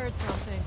heard something.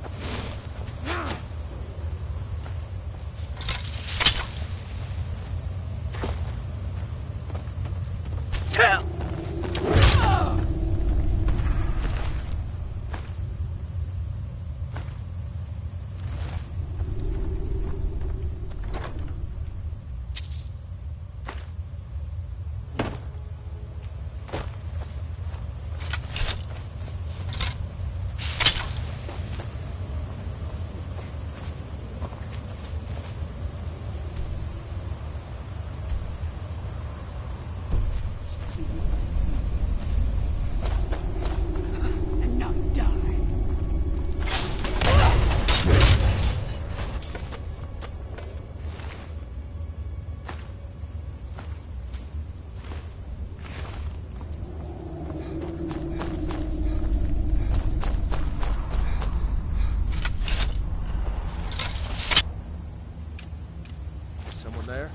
Someone there?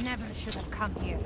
Never should have come here.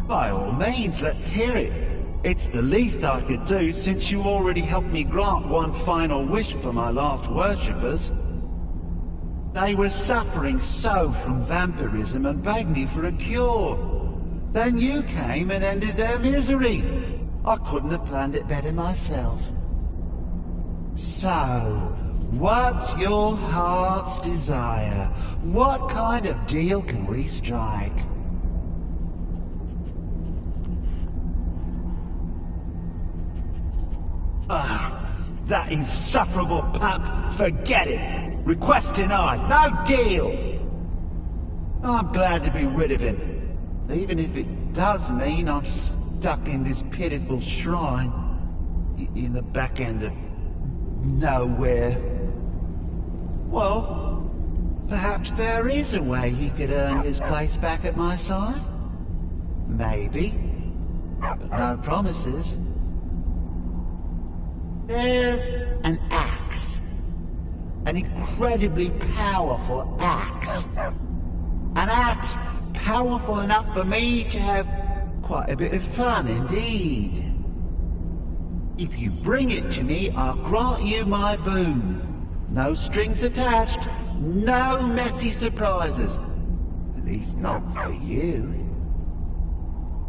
By all means, let's hear it. It's the least I could do since you already helped me grant one final wish for my last worshippers. They were suffering so from vampirism and begged me for a cure. Then you came and ended their misery. I couldn't have planned it better myself. So, what's your heart's desire? What kind of deal can we strike? That insufferable pup! Forget it! Request denied! No deal! I'm glad to be rid of him, even if it does mean I'm stuck in this pitiful shrine in the back end of nowhere. Well, perhaps there is a way he could earn his place back at my side? Maybe, but no promises. There's an axe. An incredibly powerful axe. An axe powerful enough for me to have quite a bit of fun indeed. If you bring it to me, I'll grant you my boon. No strings attached, no messy surprises. At least not for you.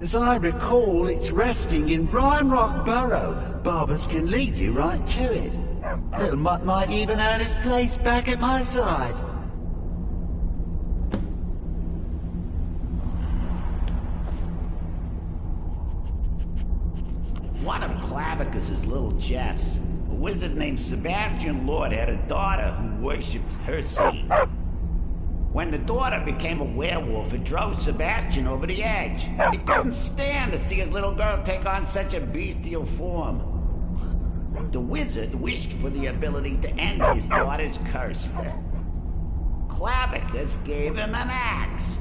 As I recall, it's resting in Brine Rock Burrow. Barbers can lead you right to it. Little Mutt might even earn his place back at my side. One of Clavicus's little Jess, a wizard named Sebastian Lord, had a daughter who worshipped her saint. When the daughter became a werewolf, it drove Sebastian over the edge. He couldn't stand to see his little girl take on such a bestial form. The wizard wished for the ability to end his daughter's curse. Clavicus gave him an axe.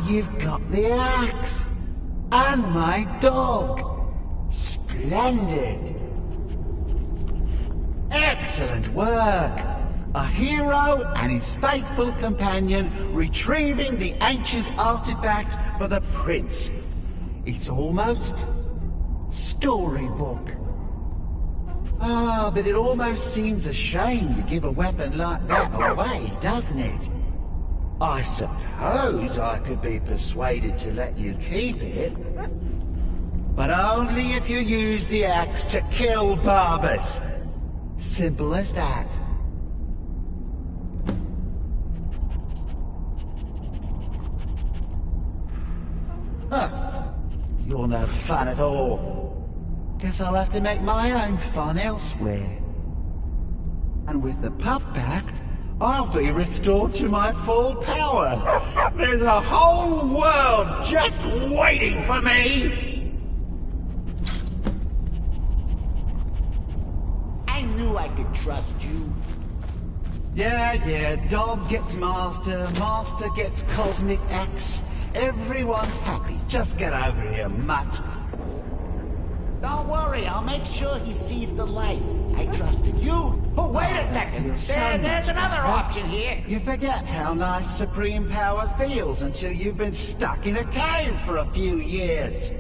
you've got the axe. And my dog. Splendid. Excellent work. A hero and his faithful companion retrieving the ancient artifact for the prince. It's almost storybook. Ah, but it almost seems a shame to give a weapon like that away, doesn't it? I suppose I could be persuaded to let you keep it. But only if you use the axe to kill Barbas. Simple as that. Huh. You're no fun at all. Guess I'll have to make my own fun elsewhere. And with the pup back, I'll be restored to my full power. There's a whole world just waiting for me. I knew I could trust you. Yeah, dog gets master, master gets cosmic axe. Everyone's happy. Just get over here, mutt. Don't worry, I'll make sure he sees the light. I trusted you. Oh, wait a second. There's another option here. You forget how nice supreme power feels until you've been stuck in a cave for a few years.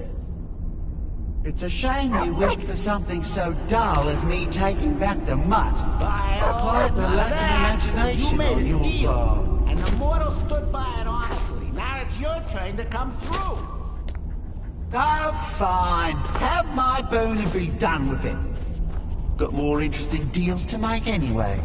It's a shame you wished for something so dull as me taking back the mutt. Quite the lack of imagination you made on a your deal, part. and the mortal stood by it honestly. Now it's your turn to come through. Oh, fine. Have my boon and be done with it. Got more interesting deals to make anyway.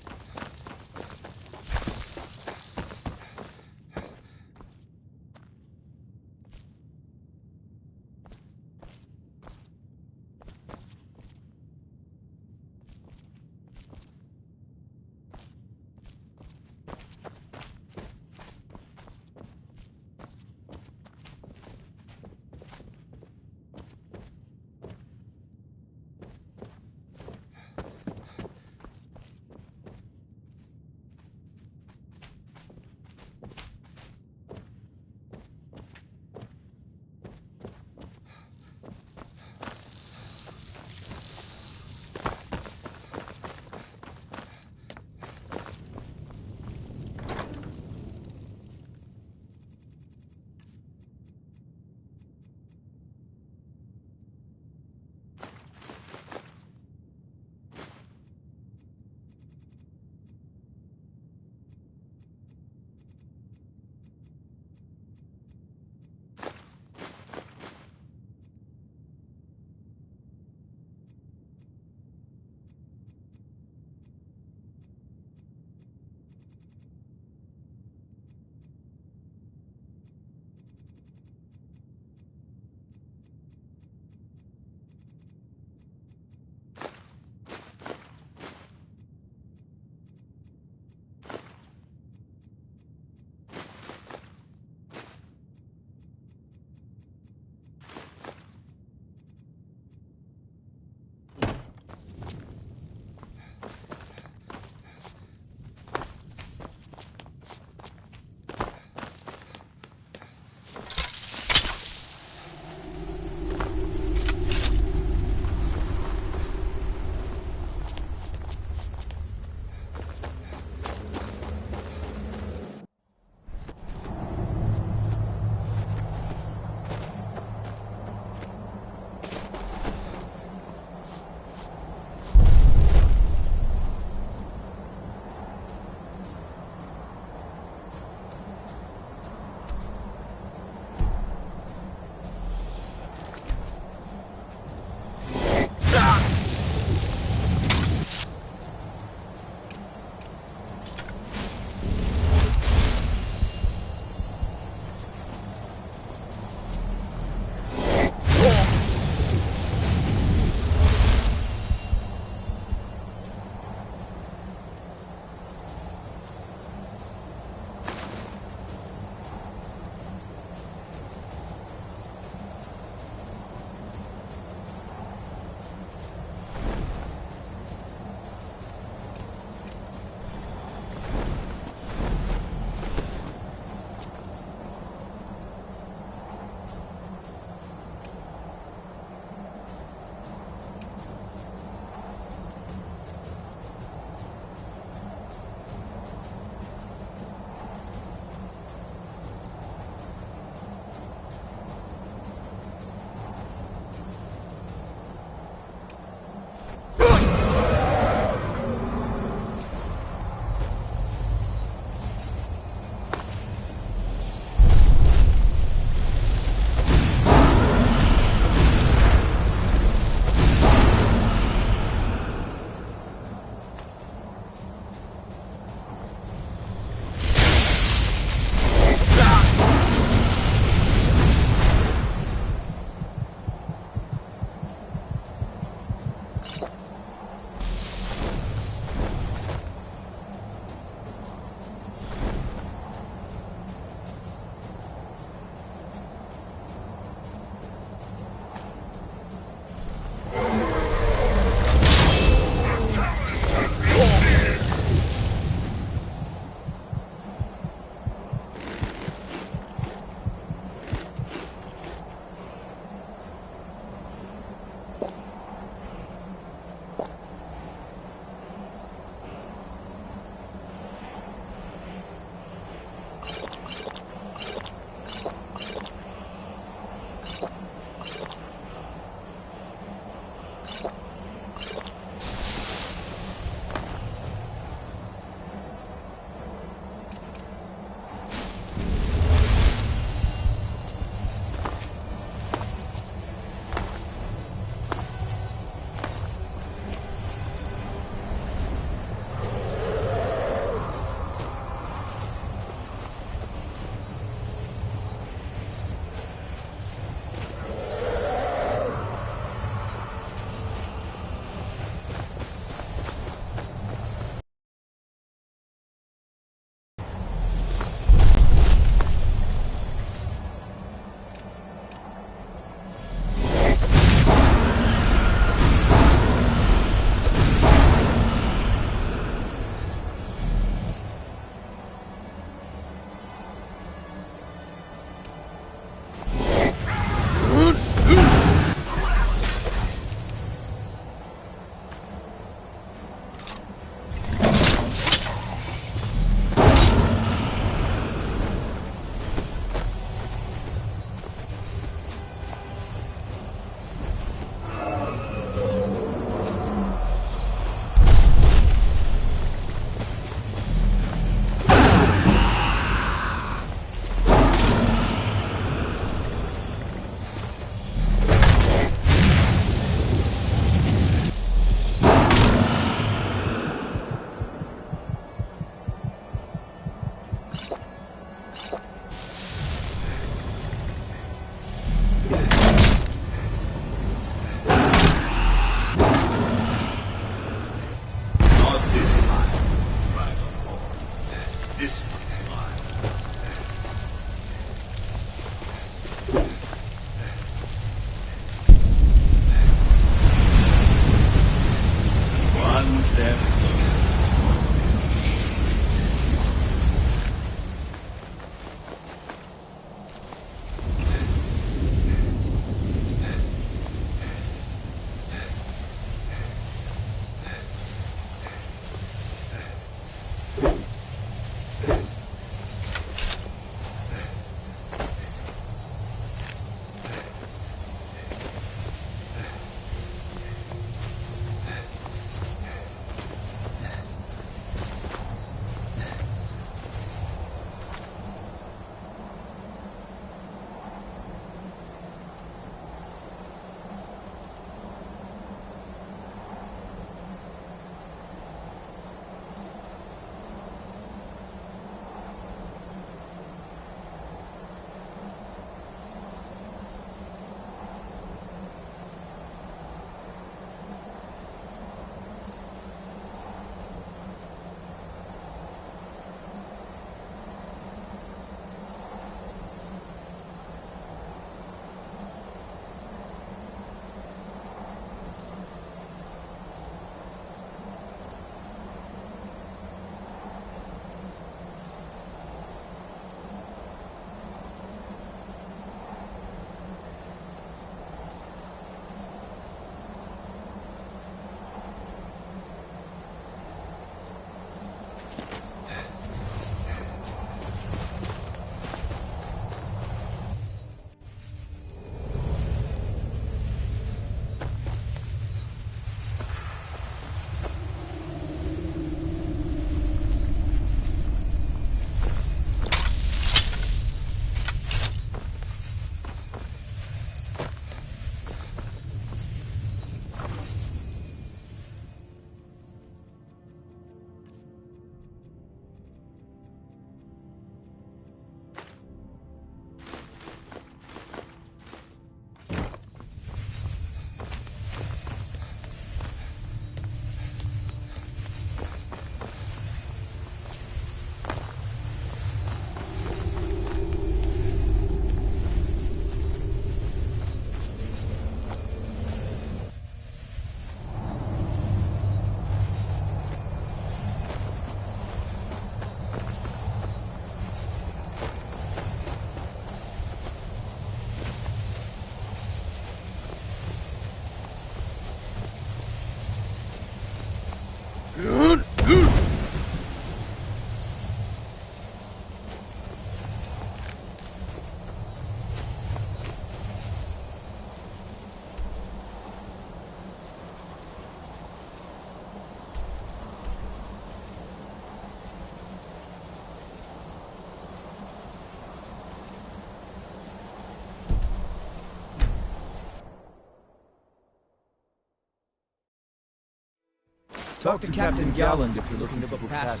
Talk to Captain Galland if you're looking to book passage.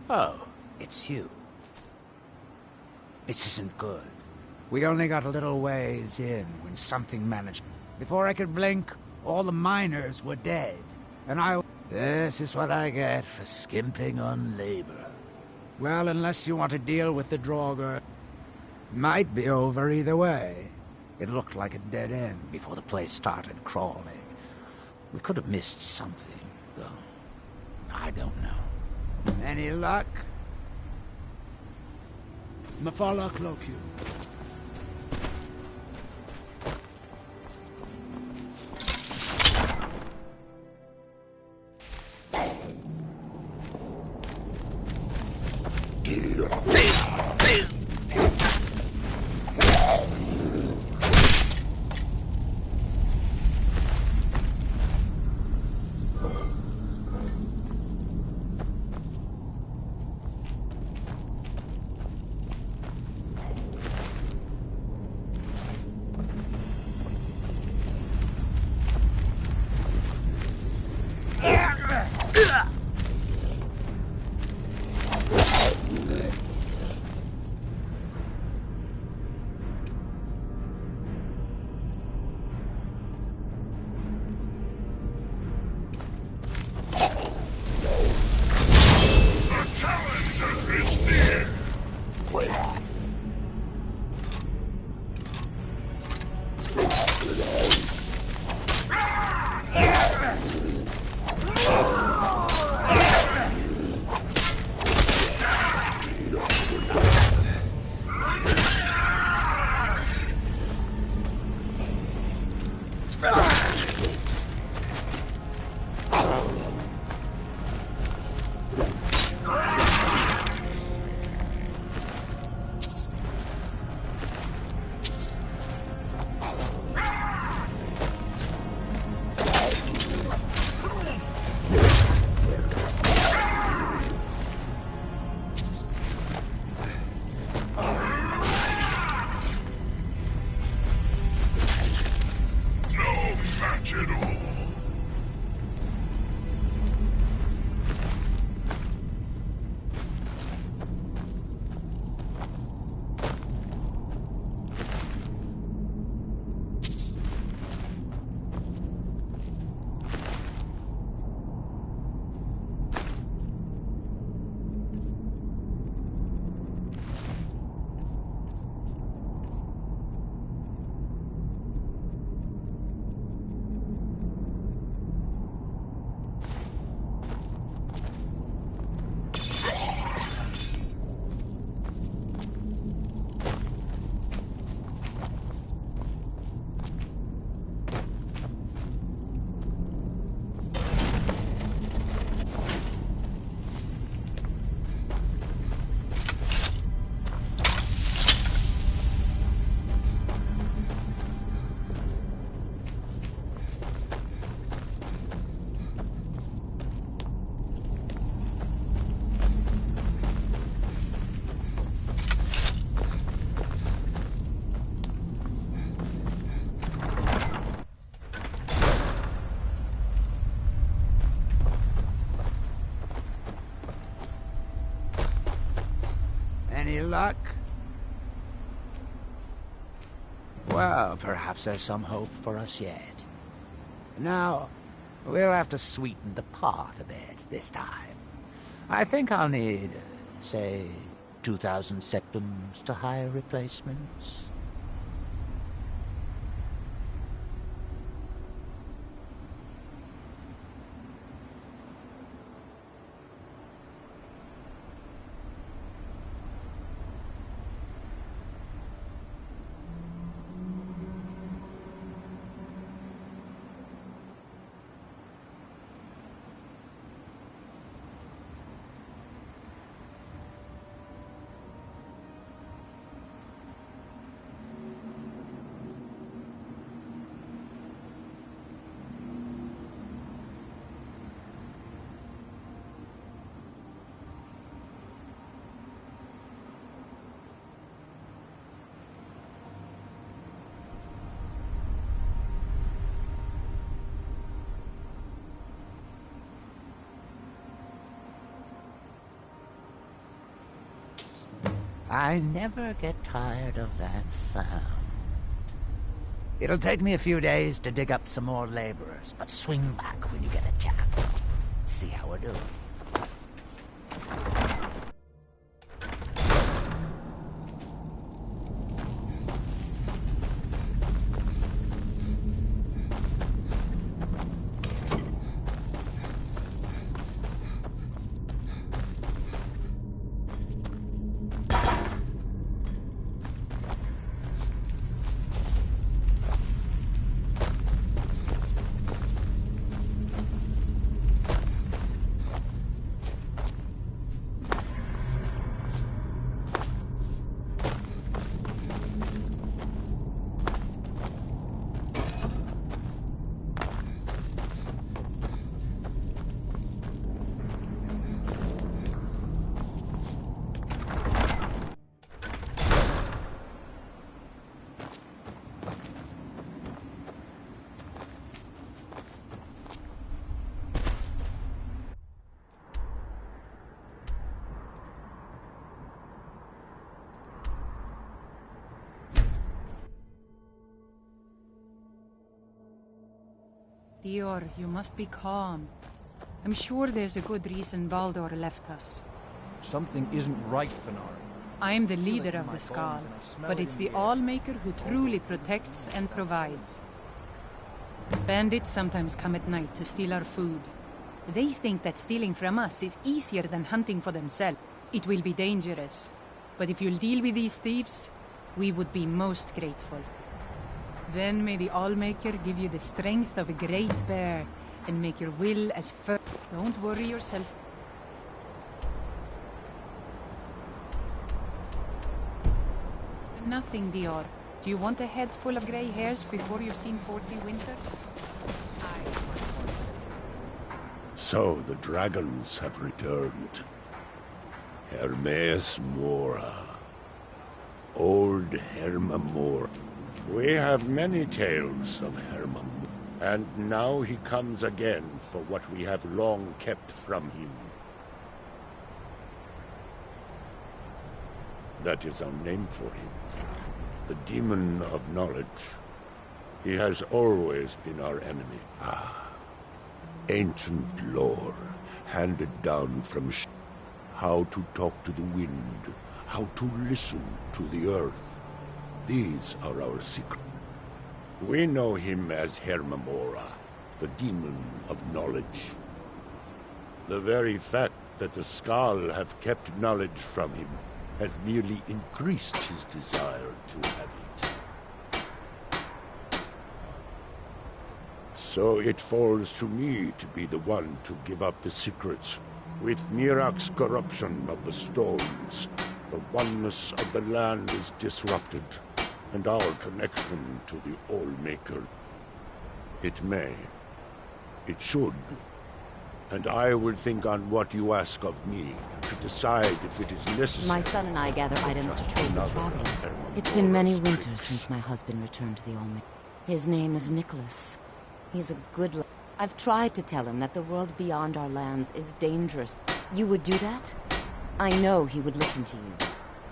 Oh, it's you. This isn't good. We only got a little ways in when something managed. Before I could blink, all the miners were dead. And This is what I get for skimping on labor. Well, unless you want to deal with the Draugr, might be over either way. It looked like a dead end before the place started crawling. We could have missed something, though. I don't know. Any luck? Mafala cloak you. Any luck? Well, perhaps there's some hope for us yet. Now, we'll have to sweeten the pot a bit this time. I think I'll need, say, 2,000 septums to hire replacements. I never get tired of that sound. It'll take me a few days to dig up some more laborers, but swing back when you get a chance. See how we're doing. Dior, you must be calm. I'm sure there's a good reason Baldur left us. Something isn't right, Fenari. I'm the leader of the Skal, but it's the Allmaker who truly protects and provides. Bandits sometimes come at night to steal our food. They think that stealing from us is easier than hunting for themselves. It will be dangerous. But if you'll deal with these thieves, we would be most grateful. Then may the Allmaker give you the strength of a great bear and make your will as firm. Don't worry yourself. Nothing, Dior. Do you want a head full of grey hairs before you've seen 40 winters? So the dragons have returned. Hermaeus Mora. Old Herma Mora. We have many tales of Herma Mora, and now he comes again for what we have long kept from him. That is our name for him. The Demon of Knowledge. He has always been our enemy. Ancient lore, handed down from how to talk to the wind, how to listen to the earth. These are our secrets. We know him as Herma Mora, the Demon of Knowledge. The very fact that the Skal have kept knowledge from him has merely increased his desire to have it. So it falls to me to be the one to give up the secrets. With Miraak's corruption of the stones, the oneness of the land is disrupted, and our connection to the Allmaker. It may. It should. And I will think on what you ask of me to decide if it is necessary. My son and I gather items to trade with travelers. It's been many winters since my husband returned to the Allmaker. His name is Nicholas. He's a good lad. I've tried to tell him that the world beyond our lands is dangerous. You would do that? I know he would listen to you.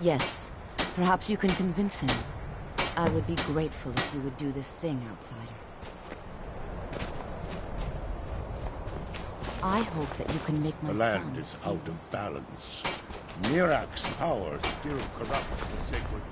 Yes, perhaps you can convince him. I would be grateful if you would do this thing, outsider. I hope that you can make my son. The land is out of balance. Miraak's power still corrupts the sacred.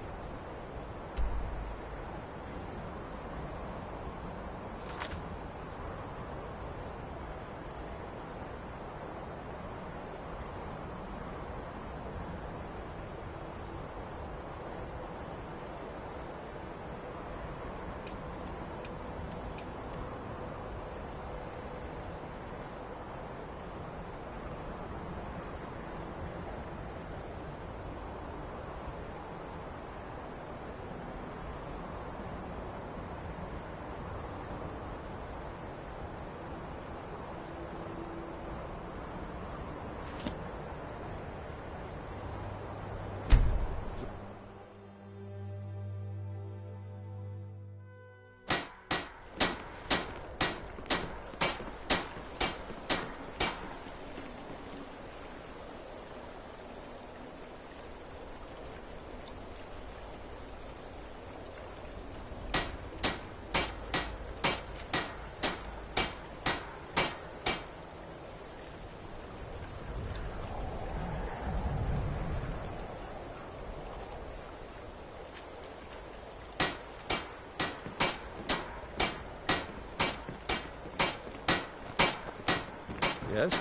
Yes?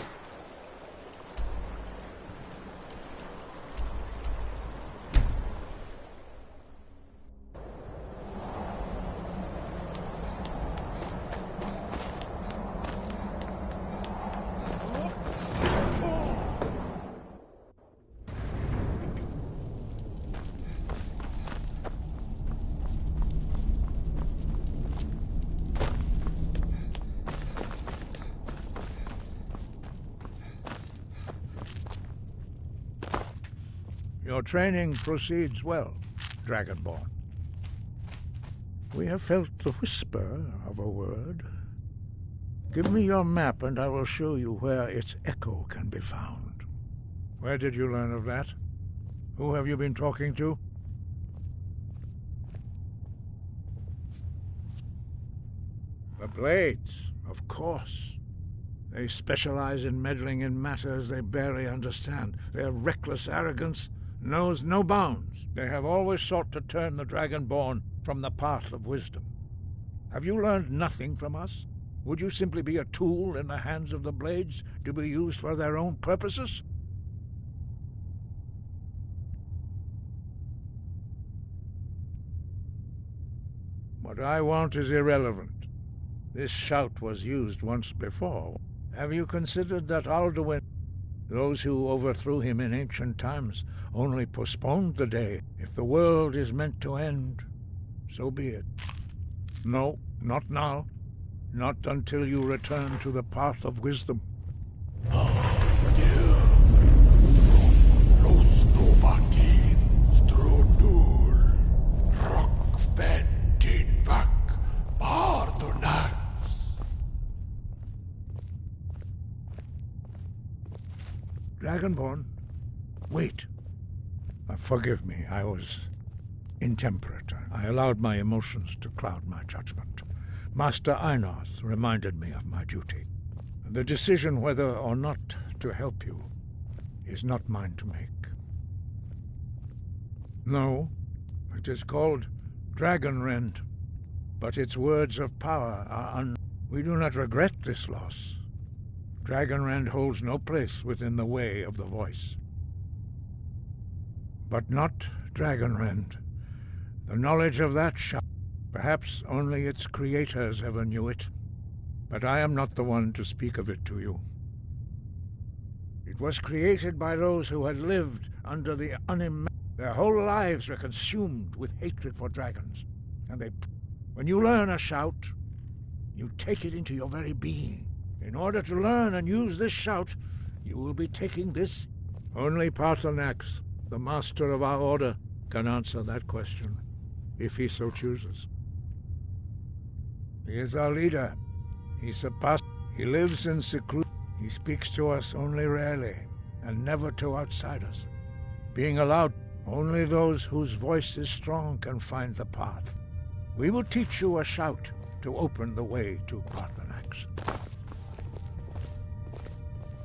Your training proceeds well, Dragonborn. We have felt the whisper of a word. Give me your map and I will show you where its echo can be found. Where did you learn of that? Who have you been talking to? The Blades, of course. They specialize in meddling in matters they barely understand. Their reckless arrogance knows no bounds. They have always sought to turn the Dragonborn from the path of wisdom. Have you learned nothing from us? Would you simply be a tool in the hands of the Blades to be used for their own purposes? What I want is irrelevant. This shout was used once before. Have you considered that Alduin, those who overthrew him in ancient times, only postponed the day? If the world is meant to end, so be it. No, not now. Not until you return to the path of wisdom. Dragonborn, wait. Forgive me, I was intemperate. I allowed my emotions to cloud my judgment. Master Einarth reminded me of my duty. The decision whether or not to help you is not mine to make. No, it is called Dragonrend, but its words of power are We do not regret this loss. Dragonrend holds no place within the way of the voice. But not Dragonrend. The knowledge of that shout, perhaps only its creators ever knew it. But I am not the one to speak of it to you. It was created by those who had lived under the Their whole lives were consumed with hatred for dragons. And when you learn a shout, you take it into your very being. In order to learn and use this shout, you will be taking this. Only Paarthurnax, the master of our order, can answer that question, if he so chooses. He is our leader. He lives in seclusion. He speaks to us only rarely, and never to outsiders. Being allowed, only those whose voice is strong can find the path. We will teach you a shout to open the way to Paarthurnax.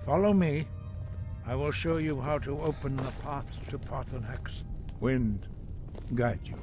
Follow me. I will show you how to open the path to Paarthurnax. Wind, guide you.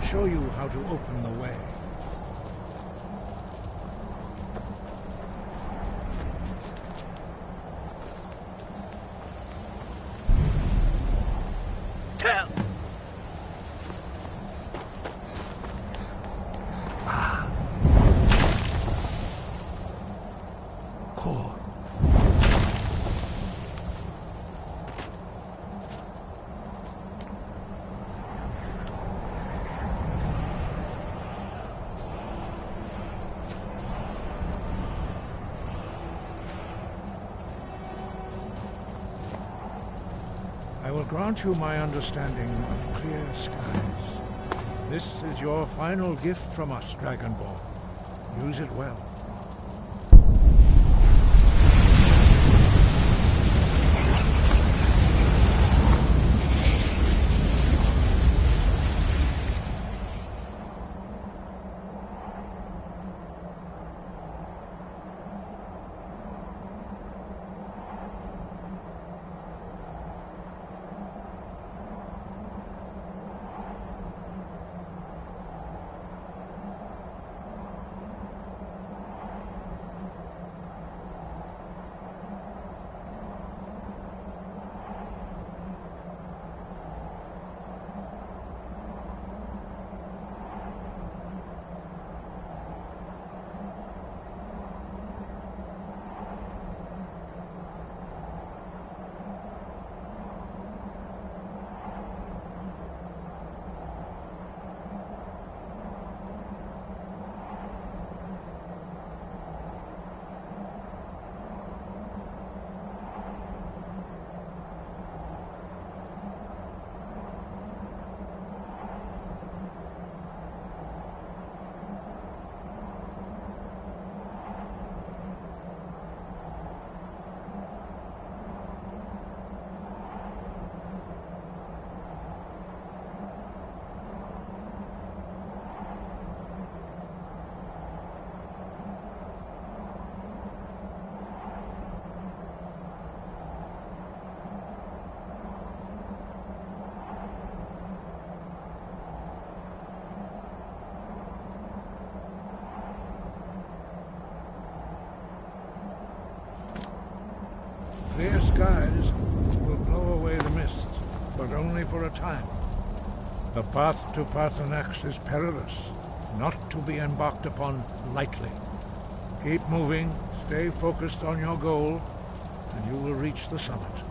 show you how to open the way. Core. I will grant you my understanding of clear skies. This is your final gift from us, Dragonborn. Use it well. Clear skies will blow away the mists, but only for a time. The path to Paarthurnax is perilous, not to be embarked upon lightly. Keep moving, stay focused on your goal, and you will reach the summit.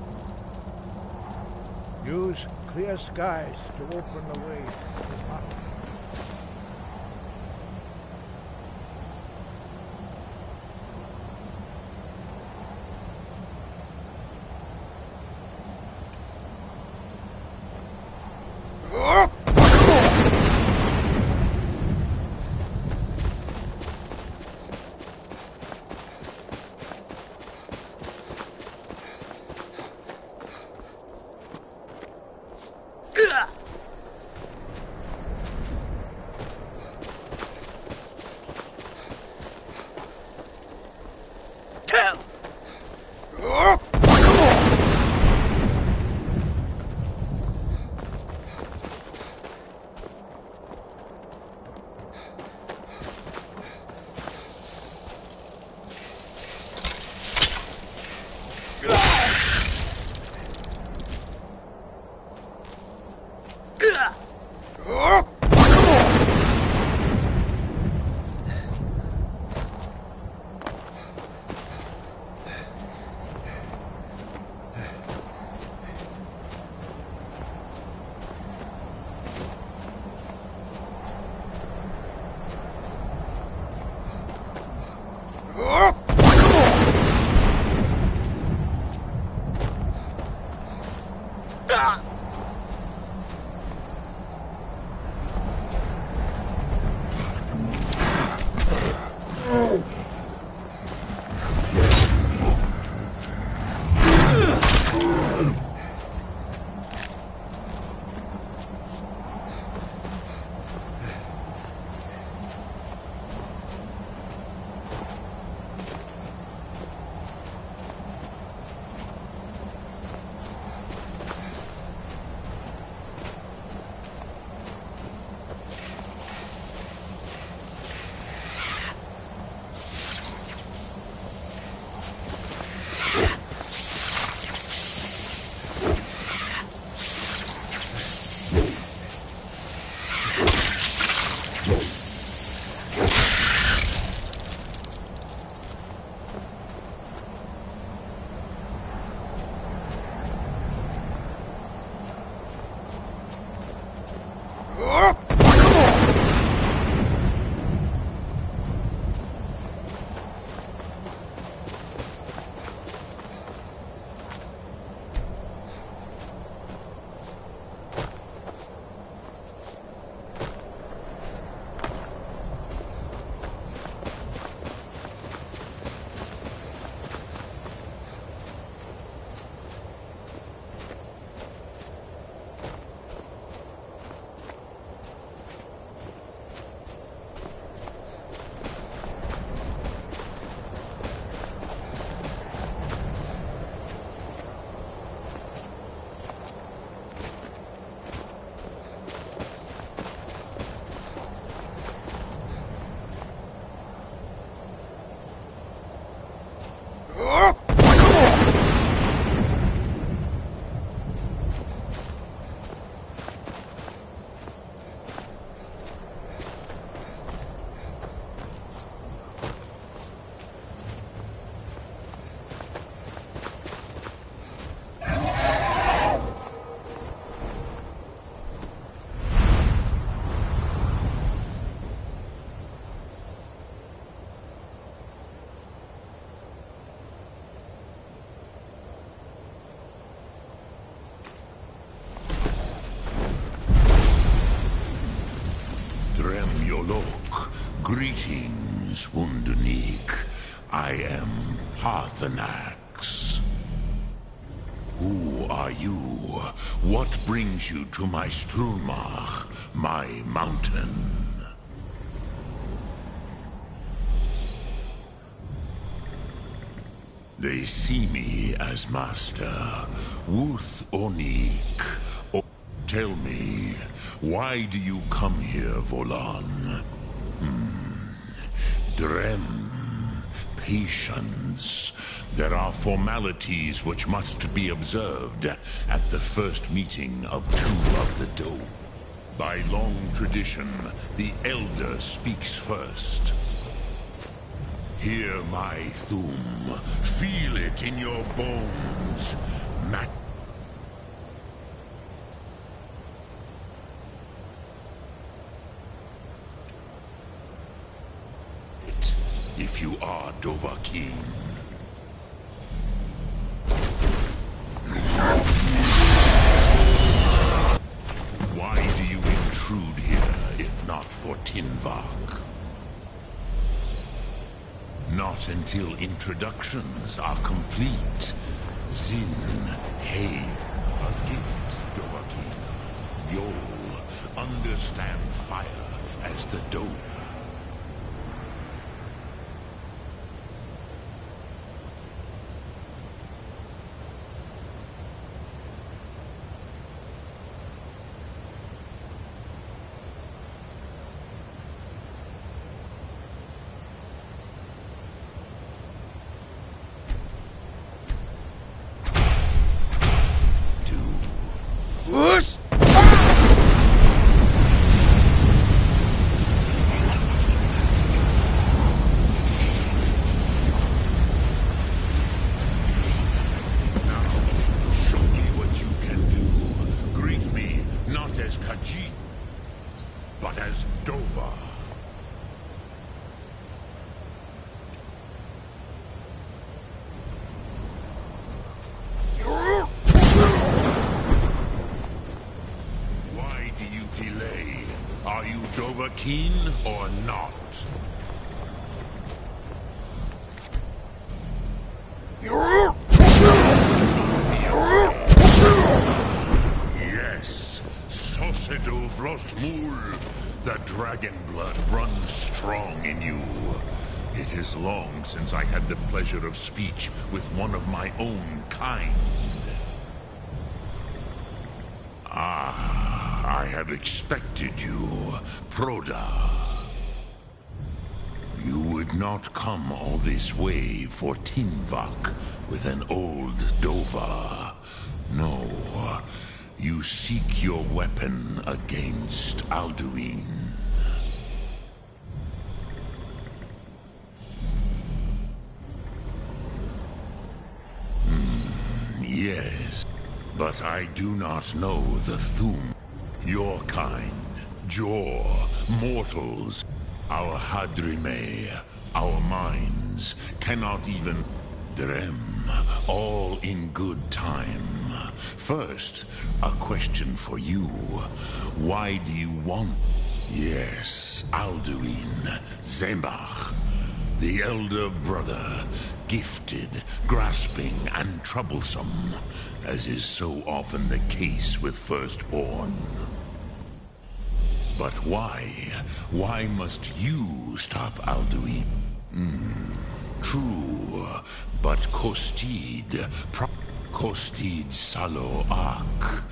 Use clear skies to open the way to Paarthurnax. Greetings, Wunderneek. I am Paarthurnax. Who are you? What brings you to my Strulmach, my mountain? They see me as master, Wuth Onik. Tell me, why do you come here, Volan? Drem, patience. There are formalities which must be observed at the first meeting of two of the Dove. By long tradition, the Elder speaks first. Hear my Thu'um. Feel it in your bones. If you are Dovahkiin. Why do you intrude here, if not for Tinvak? Not until introductions are complete. Zin, Hey, a gift, Dovahkiin. You'll understand fire as the Dove. Whoosh! Show me what you can do. Greet me not as Khajiit, but as Dova. Why do you delay? Are you Dovahkiin or not? Yes, Sosedo Vrostmul. The dragon blood runs strong in you. It is long since I had the pleasure of speech with one of my own kind. Ah, I have expected you, Proda. You would not come all this way for Tinvak with an old Dova. No, you seek your weapon against Alduin. Yes, but I do not know the Thu'um. Your kind, Jor, mortals, our Hadrime, our minds, cannot even Drem, all in good time. First, a question for you. Why do you want... Yes, Alduin, Zemach, the elder brother, gifted, grasping, and troublesome, as is so often the case with Firstborn. But why? Why must you stop Alduin? True, but Kostid, Kostid Salo Ak.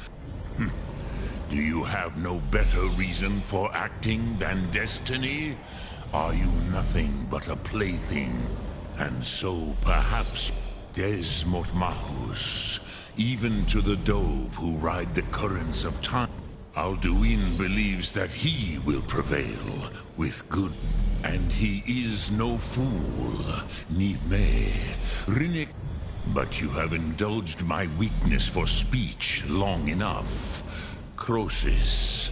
Do you have no better reason for acting than destiny? Are you nothing but a plaything? And so perhaps Desmot Mahus, even to the Dove who ride the currents of time, Alduin believes that he will prevail with good. And he is no fool, Nidme, Rinnik. But you have indulged my weakness for speech long enough. Croesus.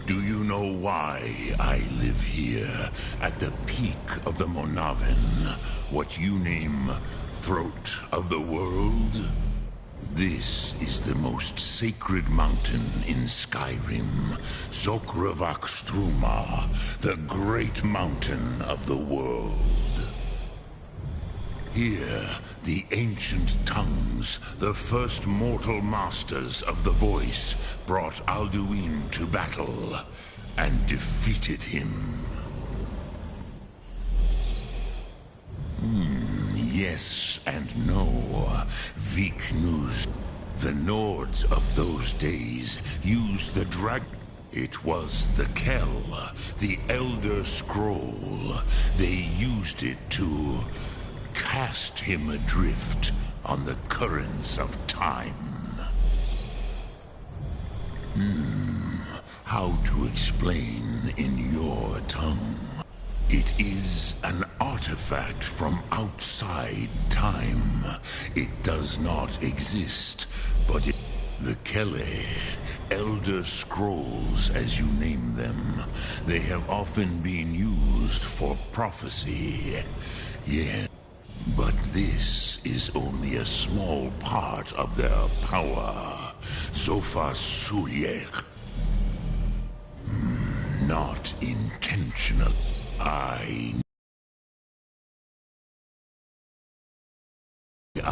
Do you know why I live here, at the peak of the Monaven, what you name Throat of the World? This is the most sacred mountain in Skyrim, Zokravak Struma, the great mountain of the world. Here, the ancient tongues, the first mortal masters of the voice, brought Alduin to battle and defeated him. Yes and no. Viknus. The Nords of those days used the It was the Kell, the Elder Scroll. They used it to cast him adrift on the currents of time. How to explain in your tongue? It is an artifact from outside time. It does not exist, but the Kelle, Elder Scrolls as you name them, they have often been used for prophecy. Yeah, but this is only a small part of their power. Zofa Sulyek. Not intentional. I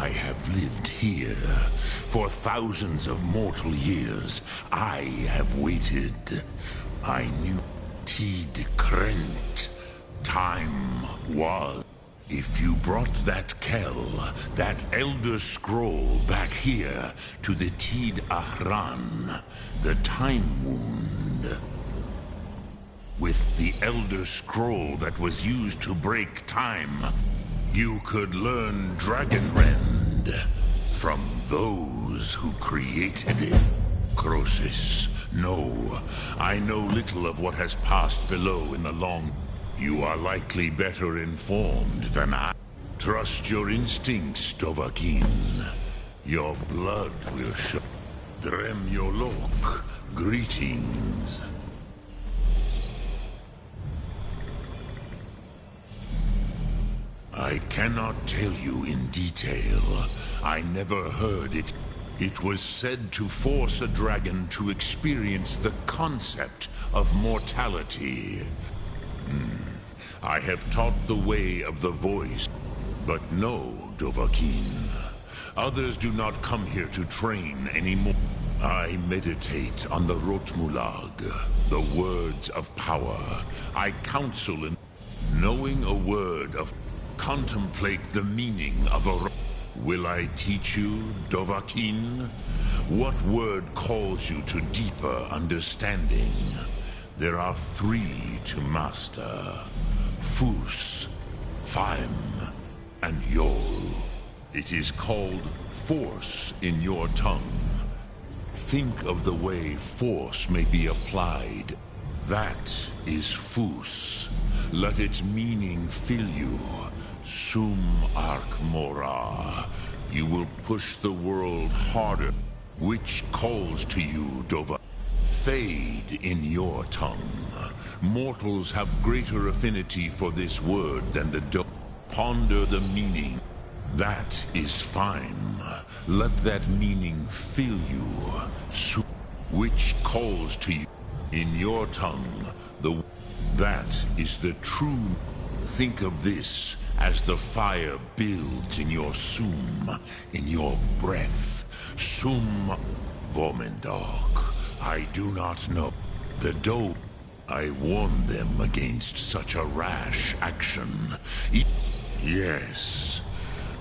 have lived here for thousands of mortal years. I have waited. I knew Tid Krent. Time was. If you brought that Kell, that Elder Scroll back here to the Tid Ahran, the Time Wound, with the Elder Scroll that was used to break time, you could learn Dragonrend from those who created it. Croesus, no. I know little of what has passed below in the long... You are likely better informed than I. Trust your instincts, Dovahkiin. Your blood will show. Drem Yolok, greetings. I cannot tell you in detail. I never heard it. It was said to force a dragon to experience the concept of mortality. I have taught the way of the voice, but no, Dovahkiin. Others do not come here to train anymore. I meditate on the Rotmulag, the words of power. I counsel in knowing a word of... Contemplate the meaning of a... Will I teach you, Dovahkiin? What word calls you to deeper understanding? There are 3 to master. Fus, Faim, and Yol. It is called force in your tongue. Think of the way force may be applied. That is Fus. Let its meaning fill you. Sum Ark Mora. You will push the world harder. Which calls to you, Dova? Fade in your tongue. Mortals have greater affinity for this word than the Ponder the meaning. That is fine. Let that meaning fill you. Which calls to you in your tongue. That is the true. Think of this as the fire builds in your sum, in your breath. Sum Vomendok. I do not know. The Doe. I warned them against such a rash action. Yes,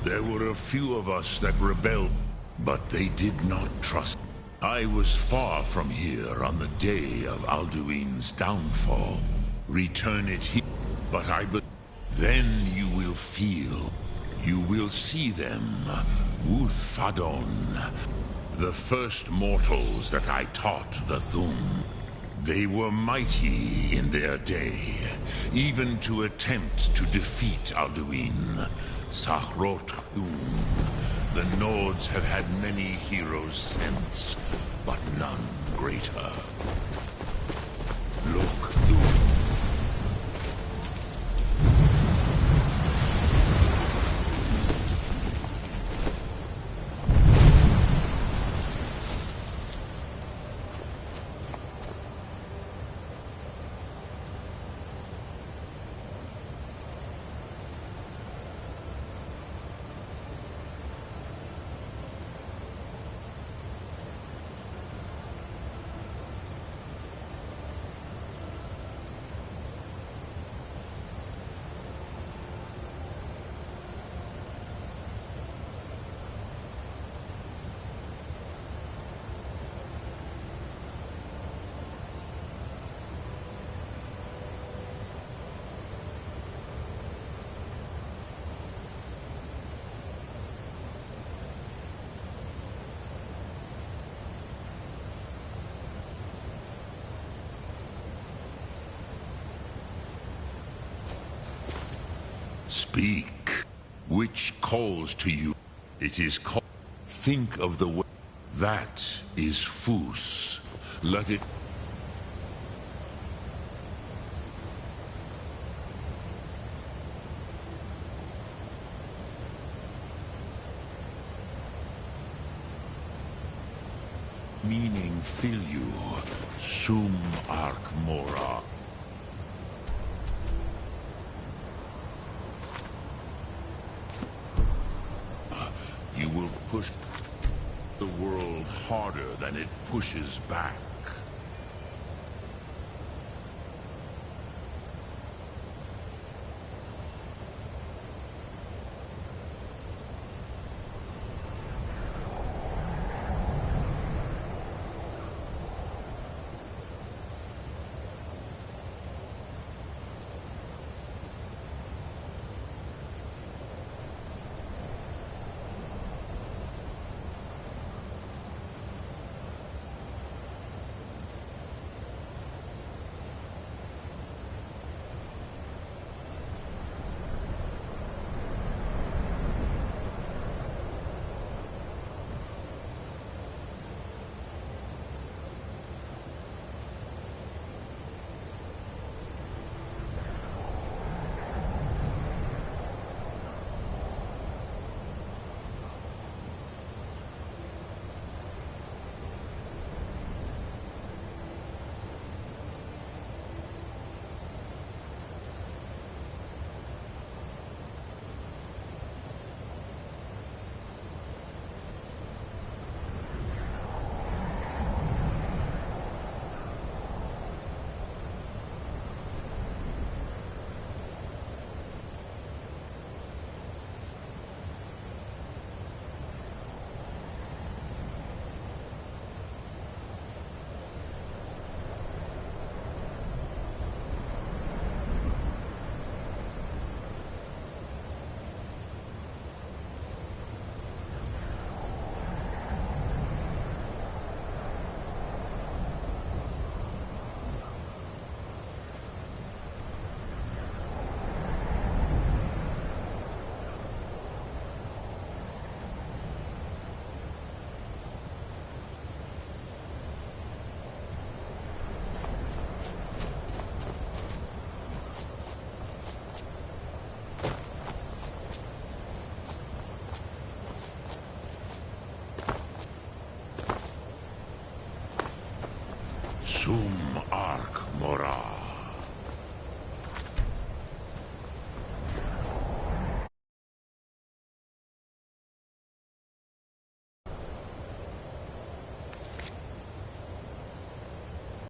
there were a few of us that rebelled, but they did not trust. I was far from here on the day of Alduin's downfall. Return it here, but then you will feel. You will see them, Wuthfadon, the first mortals that I taught the Thum. They were mighty in their day, even to attempt to defeat Alduin. Sahrot Thum. The Nords have had many heroes since, but none greater. Look Thum. Speak. Which calls to you? It is called. Think of the way. That is Fus. Let it. Meaning fill you. Sum arc mora. You will push the world harder than it pushes back.